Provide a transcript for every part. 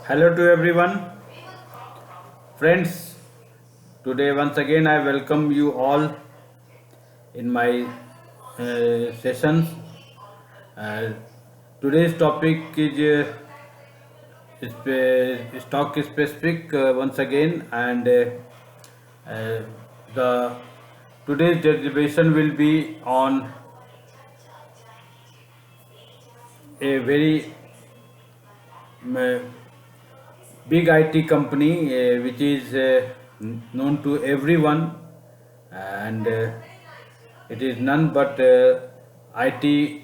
Hello to everyone, friends. Today, once again, I welcome you all in my sessions. Uh, Today's topic is stock specific once again, and uh, the today's derivation will be on a very uh, big IT company which is known to everyone, and it is none but IT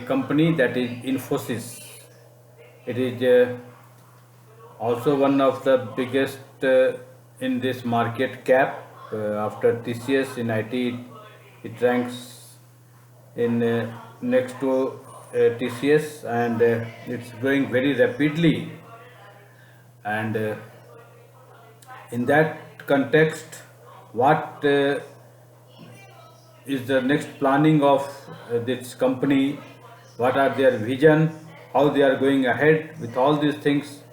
company, that is Infosys. It is also one of the biggest in this market cap. After TCS in IT, it ranks in next to TCS, and it's growing very rapidly. And in that context, what is the next planning of this company? What are their vision? How they are going ahead with all these things?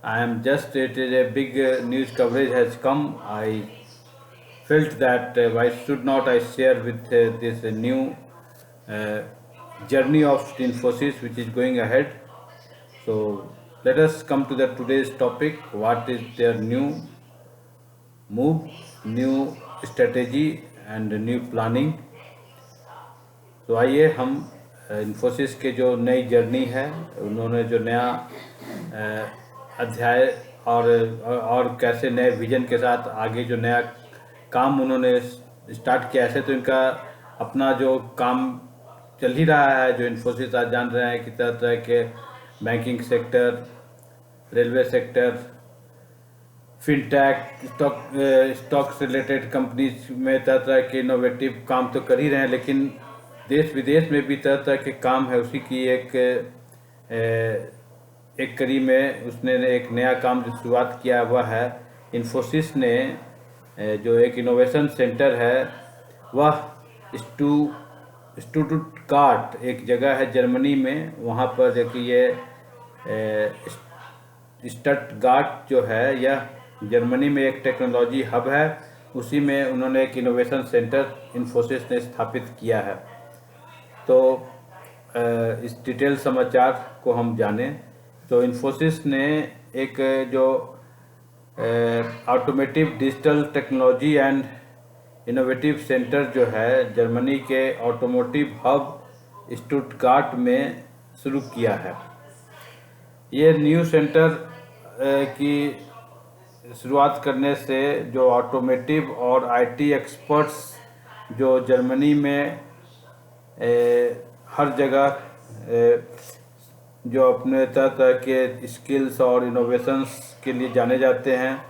I am just, it is a big news coverage has come. I felt that why should not I share with this new uh, journey of Infosys which is going ahead. So let us come to the today's topic. What is their new move, new strategy and new planning? तो आइए हम इन्फोसिस के जो नई journey है, उन्होंने जो नया अध्याय और कैसे नए विजन के साथ आगे जो नया काम उन्होंने स्टार्ट किया, ऐसे तो इनका अपना जो काम चल ही रहा है। जो इन्फोसिस आज जान रहे हैं कि तरह तरह के banking sector, railway sector, fintech, stocks related companies में तरह तरह के इनोवेटिव काम तो कर ही रहे हैं, लेकिन देश विदेश में भी तरह तरह के काम है। उसी की एक कड़ी में उसने एक नया काम जो शुरुआत किया हुआ है। इन्फोसिस ने जो एक इनोवेशन सेंटर है, वह स्टुटगार्ट एक जगह है जर्मनी में, वहाँ पर देखिए स्टटगार्ट जो है यह जर्मनी में एक टेक्नोलॉजी हब है। उसी में उन्होंने एक इनोवेशन सेंटर इन्फोसिस ने स्थापित किया है। तो इस डिटेल समाचार को हम जानें तो इन्फोसिस ने एक जो automotive digital technology and innovative centre जो है जर्मनी के ऑटोमोटिव हब स्टुटगार्ट में शुरू किया है। ये न्यू सेंटर की शुरुआत करने से जो ऑटोमेटिव और आईटी एक्सपर्ट्स जो जर्मनी में हर जगह जो अपने तरह तरह के स्किल्स और इनोवेशंस के लिए जाने जाते हैं,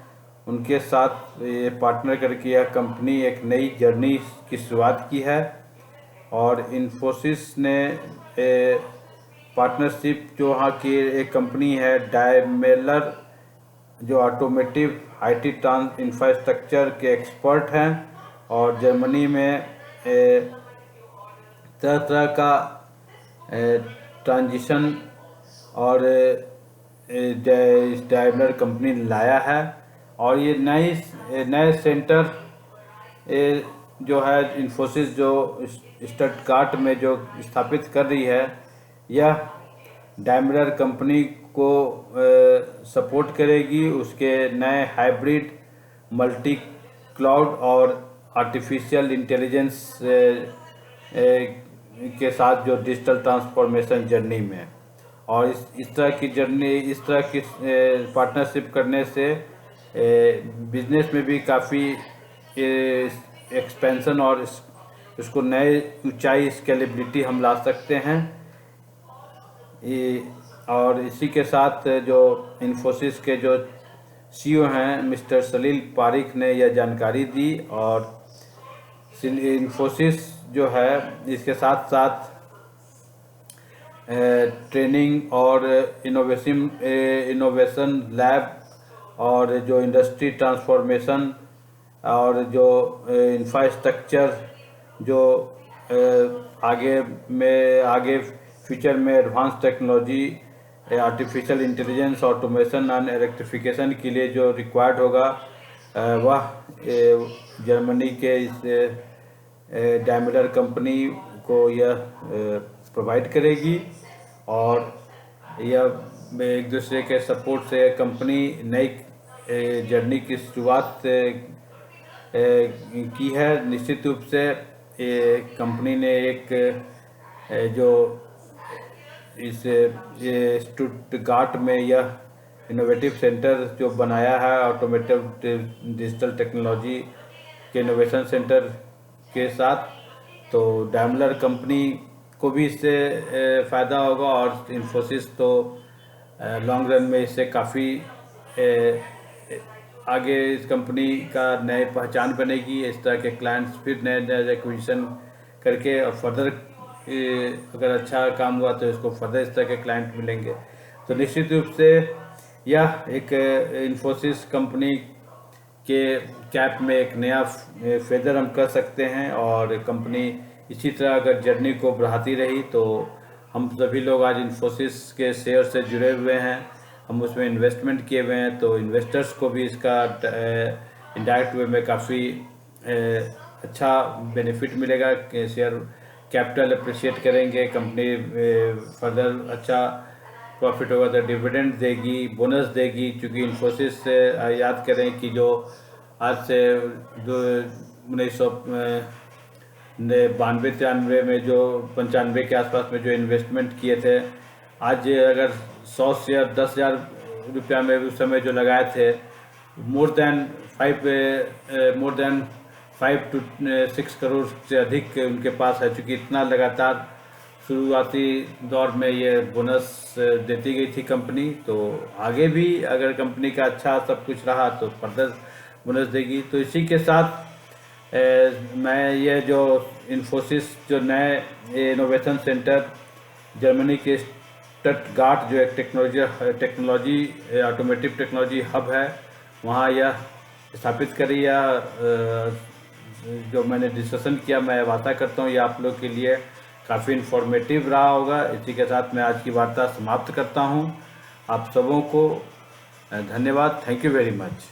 उनके साथ ये पार्टनर करके यह कंपनी एक नई जर्नी की शुरुआत की है। और इन्फोसिस ने पार्टनरशिप जो वहाँ की एक कंपनी है डायमेलर, जो ऑटोमेटिव आईटी इंफ्रास्ट्रक्चर के एक्सपर्ट हैं और जर्मनी में तरह तरह का ट्रांजिशन और डायमेलर कंपनी लाया है। और ये नए सेंटर जो है इन्फोसिस जो स्टटगार्ट में जो स्थापित कर रही है, यह डायमेलर कंपनी को सपोर्ट करेगी उसके नए हाइब्रिड, मल्टी क्लाउड और आर्टिफिशियल इंटेलिजेंस के साथ जो डिजिटल ट्रांसफॉर्मेशन जर्नी में। और इस तरह की जर्नी, इस तरह की पार्टनरशिप करने से बिजनेस में भी काफ़ी एक्सपेंशन और इसको नए ऊंचाई, स्केलेबिलिटी हम ला सकते हैं। और इसी के साथ जो इन्फोसिस के जो सीईओ हैं मिस्टर सलील पारिक ने यह जानकारी दी। और इन्फोसिस जो है इसके साथ साथ ट्रेनिंग और इनोवेशन लैब और जो इंडस्ट्री ट्रांसफॉर्मेशन और जो इंफ्रास्ट्रक्चर जो आगे फ्यूचर में advance technology artificial intelligence, automation and electrification के लिए जो रिक्वायर्ड होगा वह जर्मनी के इस डैमलर कंपनी को यह प्रोवाइड करेगी। और यह एक दूसरे के सपोर्ट से कंपनी नई जर्नी की शुरुआत की है। निश्चित रूप से कंपनी ने एक जो इस स्टुटगार्ट में यह इनोवेटिव सेंटर जो बनाया है ऑटोमेटिव डिजिटल टेक्नोलॉजी के इनोवेशन सेंटर के साथ, तो डैमलर कंपनी को भी इससे फ़ायदा होगा और इन्फोसिस तो लॉन्ग रन में इससे काफ़ी आगे इस कंपनी का नए पहचान बनेगी। इस तरह के क्लाइंट्स फिर नए नए एक्विजिशन करके और फर्दर अगर अच्छा काम हुआ तो इसको फर्दर इस तरह के क्लाइंट मिलेंगे। तो निश्चित रूप से यह एक इन्फोसिस कंपनी के कैप में एक नया फेदर हम कर सकते हैं। और कंपनी इसी तरह अगर जर्नी को बढ़ाती रही तो हम सभी लोग आज इन्फोसिस के शेयर से जुड़े हुए हैं, हम उसमें इन्वेस्टमेंट किए हुए हैं, तो इन्वेस्टर्स को भी इसका इनडायरेक्ट वे में काफ़ी अच्छा बेनिफिट मिलेगा कि शेयर कैपिटल अप्रिशिएट करेंगे, कंपनी फर्दर अच्छा प्रॉफिट होगा तो डिविडेंड देगी, बोनस देगी। क्योंकि इन्फोसिस से याद करें कि जो आज से 1992-93 में जो 95 के आसपास में जो इन्वेस्टमेंट किए थे, आज अगर 100 शेयर 10,000 रुपया में उस समय जो लगाए थे, मोर देन 5 to 6 करोड़ से अधिक उनके पास है। चूँकि इतना लगातार शुरुआती दौर में ये बोनस देती गई थी कंपनी, तो आगे भी अगर कंपनी का अच्छा सब कुछ रहा तो फर्दर बोनस देगी। तो इसी के साथ मैं ये जो इन्फोसिस जो नए इनोवेशन सेंटर जर्मनी के स्टटगार्ट जो एक टेक्नोलॉजी ऑटोमेटिव टेक्नोलॉजी हब है, वहाँ यह स्थापित करी है। जो मैंने डिस्कशन किया, मैं आशा करता हूँ ये आप लोग के लिए काफ़ी इन्फॉर्मेटिव रहा होगा। इसी के साथ मैं आज की वार्ता समाप्त करता हूँ। आप सबों को धन्यवाद। Thank you very much.